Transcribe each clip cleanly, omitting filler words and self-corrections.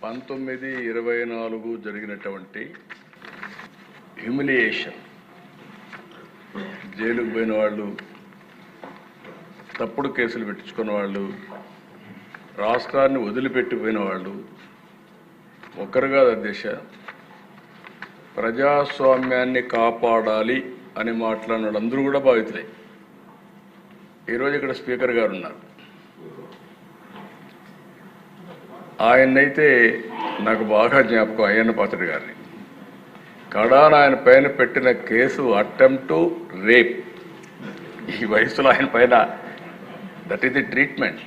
1924 జరిగినటువంటి హ్యూమిలియేషన్, జైలుకు పోయిన వాళ్ళు, తప్పుడు కేసులు పెట్టించుకున్న వాళ్ళు, రాష్ట్రాన్ని వదిలిపెట్టిపోయిన వాళ్ళు ఒక్కరు కాదు అధ్యక్ష. ప్రజాస్వామ్యాన్ని కాపాడాలి అని మాట్లాడిన వాళ్ళందరూ కూడా బాధితులే. ఈరోజు ఇక్కడ స్పీకర్ గారు ఉన్నారు. ఆయన్నైతే నాకు బాగా జ్ఞాపకం, అయ్యన్న పాత్రుడు గారిని. కడాన ఆయన పైన పెట్టిన కేసు అటెంప్ట్ టు రేప్. ఈ వయసులో ఆయన పైన దట్ ఈస్ ది ట్రీట్మెంట్.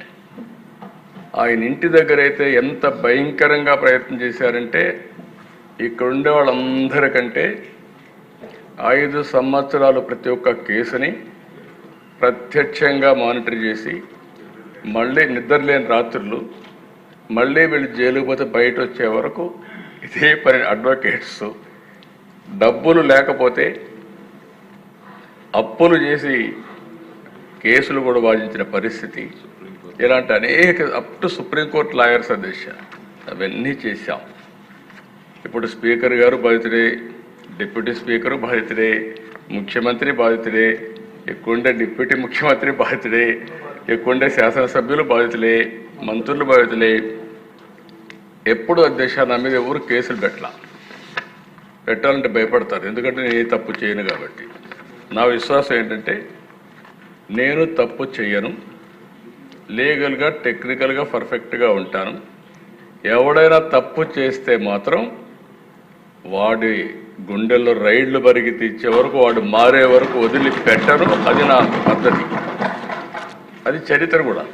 ఆయన ఇంటి దగ్గర అయితే ఎంత భయంకరంగా ప్రయత్నం చేశారంటే, ఇక్కడ ఉండే వాళ్ళందరికంటే 5 సంవత్సరాలు ప్రతి ఒక్క కేసుని ప్రత్యక్షంగా మానిటర్ చేసి, మళ్ళీ నిద్రలేని రాత్రులు, మళ్ళీ వీళ్ళు జైలుకు పోతే బయట వచ్చే వరకు ఇదే పని. అడ్వకేట్స్ డబ్బులు లేకపోతే అప్పులు చేసి కేసులు కూడా వాదించిన పరిస్థితి. ఇలాంటి అనేక అప్ టు సుప్రీంకోర్టు లాయర్స్ అధ్యక్ష అవన్నీ చేశాం. ఇప్పుడు స్పీకర్ గారు బాధితుడే, డిప్యూటీ స్పీకరు బాధితుడే, ముఖ్యమంత్రి బాధితుడే, ఎక్కువండే డిప్యూటీ ముఖ్యమంత్రి బాధితుడే, ఎక్కువండే శాసనసభ్యులు బాధితులే, మంత్రులు బాధితులే. ఎప్పుడు అధ్యక్ష నా మీద ఎవరు కేసులు పెట్టాలంటే భయపడతారు, ఎందుకంటే నేను ఏ తప్పు చేయను కాబట్టి. నా విశ్వాసం ఏంటంటే, నేను తప్పు చేయను, లీగల్గా టెక్నికల్గా పర్ఫెక్ట్గా ఉంటాను. ఎవడైనా తప్పు చేస్తే మాత్రం వాడి గుండెల్లో రైళ్లు బరిగి తీర్చే వరకు, వాడు మారే వరకు వదిలిపెట్టను. అది నా పద్ధతి, అది చరిత్ర కూడా.